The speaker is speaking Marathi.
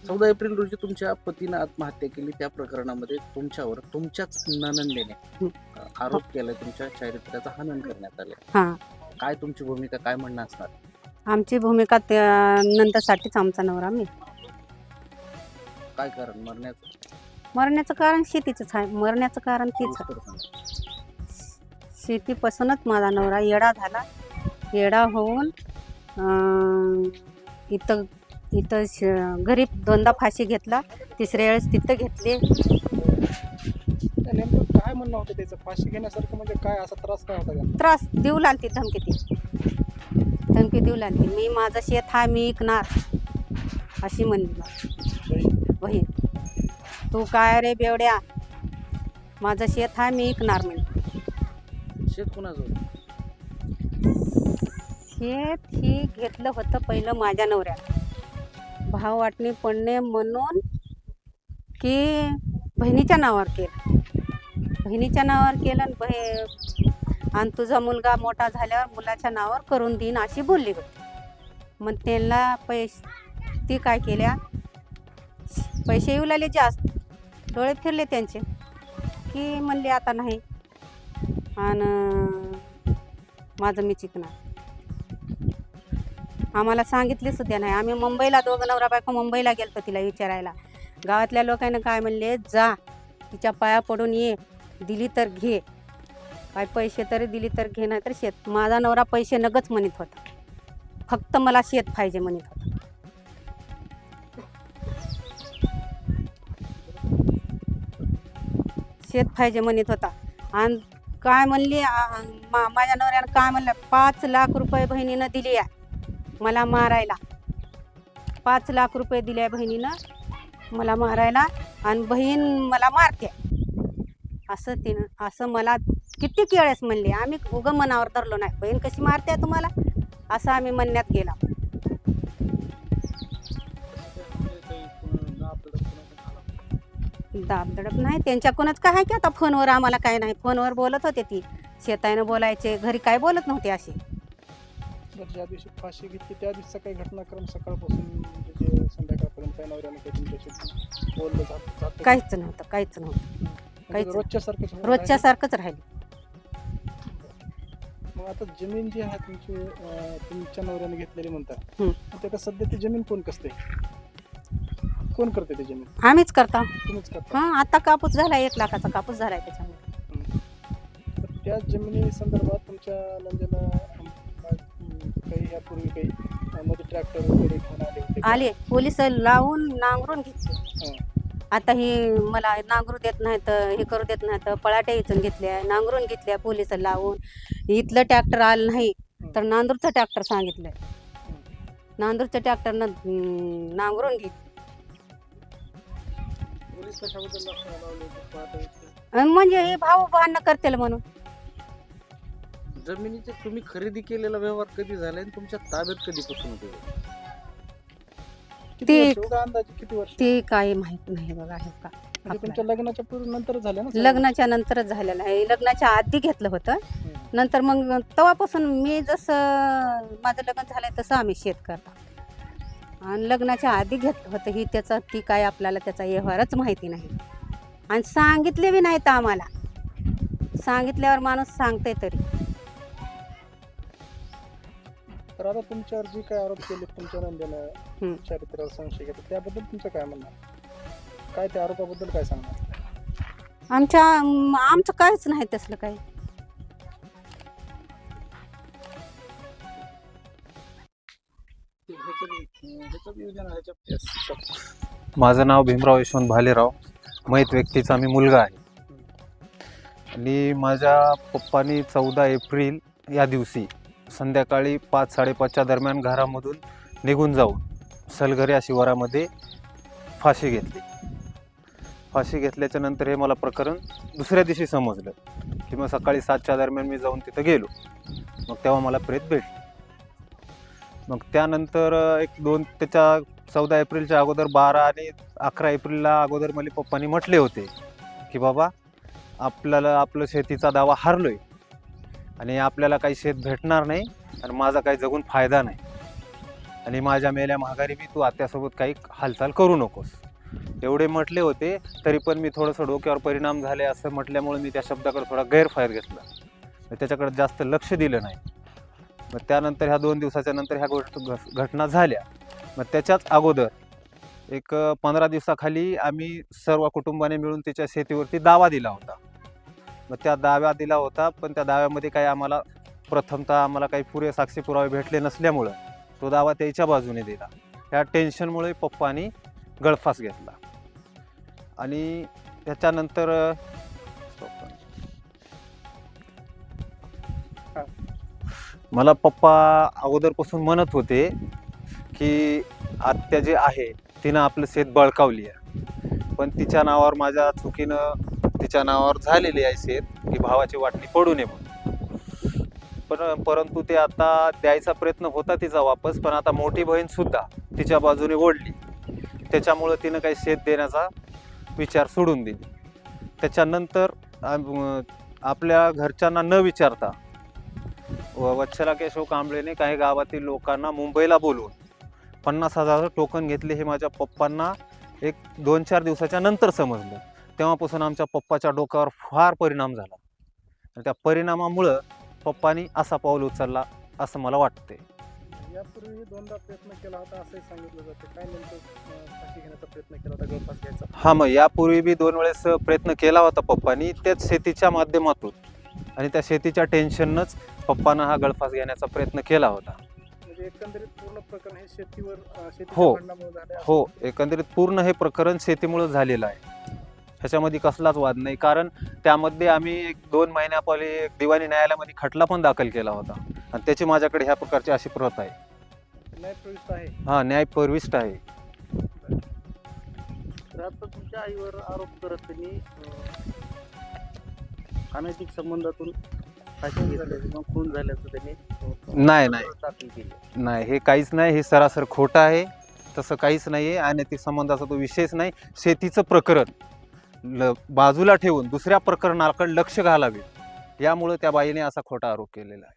14 एप्रिल रोजी तुमच्या पतीनं आत्महत्या केली. त्या प्रकरणामध्ये तुमच्यावर तुमच्याच नणंदेने आरोप केलाय, तुमच्या चारित्र्याचं हनन करण्यात आले. हां, काय तुमची भूमिका, काय म्हणणं असणार? आमची भूमिका त्या नंदसाठीच आमचा नवरा मी. काय कारण मरण्याचं? मरण्याचं कारण शेतीचंच आहे. मरण्याचं कारण तीच आहे. सविस्तर सांगा. शेतीपासूनच माझा नवरा येडा झाला. येडा होऊन इथं इथं घरी दोनदा फाशी घेतला. तिसऱ्या वेळेस तिथं घेतली. नेमकं काय म्हणणं होतं त्याचं? फाशी घेण्यासारखं म्हणजे काय, असा त्रास काय होता का? त्रास देऊ लागली, धमकी देऊ लागली. मी माझं शेत हा मी विकणार अशी म्हणली मला बहीण. तू काय रे बेवड्या, माझं शेत हा मी विकणार म्हणली. शेत कुणाचं होतं? शेत ही घेतलं होतं पहिलं माझ्या नवऱ्याला. भाव वाटणी पडणे म्हणून की बहिणीच्या नावावर केलं. बहिणीच्या नावावर केलं आणि तुझा मुलगा मोठा झाल्यावर मुलाच्या नावावर करून देईन अशी बोलली होती. मग त्यांना ती काय केल्या, पैसे येऊ लागले जास्त, डोळे फिरले त्यांचे की म्हणले आता नाही आणि माझं मी चिकणार. आम्हाला सांगितले सुद्धा नाही. आम्ही मुंबईला दोघं नवरा बायको मुंबईला गेलतो तिला विचारायला. गावातल्या लोकांना काय म्हणले, जा तिच्या पाया पडून ये, दिली तर घे, काय पैसे तरी दिली तर घे, नाही तर शेत. माझा नवरा पैसे नगच म्हणत होता, फक्त मला शेत पाहिजे म्हणत होता. शेत पाहिजे म्हणत होता. आणि काय म्हणली माझ्या नवऱ्यानं काय म्हणलं, 5 लाख रुपये बहिणीनं दिली आहे मला मारायला. 5 लाख रुपये दिले बहिणीनं मला मारायला आणि बहीण मला मारते असं मला किती वेळेस म्हणले. आम्ही उगं मनावर धरलो नाही. बहीण कशी मारते तुम्हाला असं आम्ही म्हणण्यात गेला. दाबदडप नाही त्यांच्याकडूनच काय आहे की आता फोनवर आम्हाला काय नाही. फोनवर बोलत होते, ती शेतानं बोलायचे, घरी काय बोलत नव्हते असे. ज्या दिवशी फाशी घेतली त्या दिवसाचा काही घटनाक्रम सकाळपासून म्हणजे संध्याकाळपर्यंत काय नवऱ्याने काही तुमच्याशी बोललं जात? काहीच नव्हतं, काहीच नव्हतं. म्हणजे रोजच्या सारखंच राहिलं. मग आता जमीन जी आहे तुमची, तुमच्या नवऱ्याने घेतलेली म्हणतात, हं. ते आता सध्या ती जमीन कोण कसते, कोण करते ती जमीन? आम्हीच करता. तुम्हीच करता? हां, आता कापूस झाला, 1 लाखाचा कापूस झालाय त्याच्यामुळे. तर त्या जमिनी संदर्भात तुमच्या नंदेला काही यापूर्वी काही मध्ये ट्रॅक्टर वगैरे घेऊन आले होते का? आले पोलिस लावून नांगरून घेतले. हं. आता ही मला नांगरू देत नाहीत, हे करू देत नाहीत, पळाट्या इथून घेतल्या, नांगरून घेतल्या पोलिस लावून. इथलं ट्रॅक्टर आलं नाही तर नांदूरचं ट्रॅक्टर सांगितलंय. नांदूरच्या ट्रॅक्टरनं नांगरून घेतली. पोलीस कशाबद्दल लावले होते पाहता येते? म्हणजे हे भाऊ भांडणं करतील म्हणून. जमिनीचे तुम्ही खरेदी केलेला व्यवहार कधी झाला आणि तुमच्या ताब्यात कधीपासून होते? किती वर्ष? उगा अंदाजे किती वर्ष? ते काही माहित नाही बघा. हे का म्हणजे तुमच्या लग्नाच्या पूर्वी नंतर झालं ना? लग्नाच्या नंतरच झालेलं आहे. लग्नाच्या आधी घेतलं होतं. नंतर मग तेव्हापासून मी जसं माझं लग्न झालंय तसं आम्ही शेत करतो. आणि लग्नाच्या आधी घेतलं होतं. ही त्याचा ती काय आपल्याला त्याचा व्यवहारच माहिती नाही आणि सांगितले बी नाहीत आम्हाला. सांगितल्यावर माणूस सांगते तरी. तर आता तुमच्यावर जी काय आरोप केले तुमच्या नंदेला, चारित्र्यावर संशय घेतला, त्याबद्दल तुमचं काय म्हणणं? काय त्या आरोपाबद्दल काय सांगणार? आमचं काहीच नाही तसलं काही. माझं नाव भीमराव यशवंत भालेराव. मयत व्यक्तीचा मी मुलगा आहे. आणि माझ्या पप्पानी 14 एप्रिल या दिवशी संध्याकाळी 5-5:30च्या दरम्यान घरामधून निघून जाऊन सलगरे या शिवारामध्ये फाशी घेतली. फाशी घेतल्याच्या नंतर हे मला प्रकरण दुसऱ्या दिवशी समजलं की मग सकाळी 7च्या दरम्यान मी जाऊन तिथं गेलो. मग तेव्हा मला प्रेत भेटली. मग त्यानंतर त्याच्या 14 एप्रिलच्या अगोदर 12 आणि 11 एप्रिलला अगोदर मला पप्पांनी म्हटले होते की बाबा आपल्याला आपलं शेतीचा दावा हारलोय आणि आपल्याला काही शेत भेटणार नाही आणि माझा काही जगून फायदा नाही. आणि माझ्या मेल्या माघारी बी तू आत्यासोबत काही हालचाल करू नकोस, एवढे म्हटले होते. तरी पण मी थोडंसं डोक्यावर परिणाम झाले असं म्हटल्यामुळे मी त्या शब्दाकडे थोडा गैरफायर घेतला, त्याच्याकडे जास्त लक्ष दिलं नाही. मग त्यानंतर ह्या 2 दिवसाच्या नंतर ह्या घटना झाल्या. मग त्याच्याच अगोदर एक 15 दिवसाखाली आम्ही सर्व कुटुंबाने मिळून तिच्या शेतीवरती दावा दिला होता. मग त्या दावा दिला होता, पण त्या दाव्यामध्ये काही आम्हाला काही पुरे साक्षी पुरावे भेटले नसल्यामुळं तो दावा त्याच्या बाजूने दिला. ह्या टेन्शनमुळे पप्पानी गळफास घेतला. आणि त्याच्यानंतर मला पप्पा अगोदरपासून म्हणत होते की आत्या जे आहे तिनं आपलं शेत बळकावली आहे, पण तिच्या नावावर माझ्या चुकीनं तिच्या नावावर झालेली आहे शेत, की भावाची वाटणी पडू नये म्हणून. परंतु ते आता द्यायचा प्रयत्न होता तिचा वापस, पण आता मोठी बहीण सुद्धा तिच्या बाजूने ओढली, त्याच्यामुळं तिनं काही शेत देण्याचा विचार सोडून दिली. त्याच्यानंतर आपल्या घरच्यांना न विचारता वत्सला केशव कांबळेने काही गावातील लोकांना मुंबईला बोलवून 50,000 टोकन घेतले. हे माझ्या पप्पांना एक 2-4 दिवसाच्या नंतर समजलं. तेव्हापासून आमच्या पप्पाच्या डोक्यावर फार परिणाम झाला आणि त्या परिणामामुळं पप्पानी असा पाऊल उचलला असं मला वाटते. यापूर्वी 2दा प्रयत्न केला होता असंही सांगितलं जातं, काय नेमकं फाशी घेण्याचा प्रयत्न केला होता, गळफास घ्यायचा? हा, मग यापूर्वी बी 2 वेळेस प्रयत्न केला होता पप्पानी, त्याच शेतीच्या माध्यमातून आणि त्या शेतीच्या टेन्शननंच पप्पानं हा गळफास घेण्याचा प्रयत्न केला होता. म्हणजे एकंदरीत पूर्ण प्रकरण हे शेतीवर हो. भांडणामुळे झाले असं? हो, एकंदरीत पूर्ण हे प्रकरण शेतीमुळे झालेलं आहे, ह्याच्यामध्ये कसलाच वाद नाही. कारण त्यामध्ये आम्ही 2 महिन्यापूर्वी एक दिवाणी न्यायालयामध्ये खटला पण दाखल केला होता आणि त्याची माझ्याकडे ह्या प्रकारची अशी प्रत आहे. न्यायप्रविष्ट आहे. हा, न्यायप्रविष्ट आहे. तर आता तुमच्या आईवर आरोप करत त्यांनी अनैतिक संबंधातून फाशी घेतली किंवा खून झाल्याचं त्यांनी नाही दाखल केली. नाही, हे काहीच नाही, हे सरासर खोटं आहे. तसं काहीच नाही आहे. अनैतिक संबंधाचा तो विषयच नाही. शेतीचं प्रकरण बाजूला ठेवून दुसऱ्या प्रकरणाकडे लक्ष घालावे यामुळे त्या बाईने असा खोटा आरोप केलेला आहे.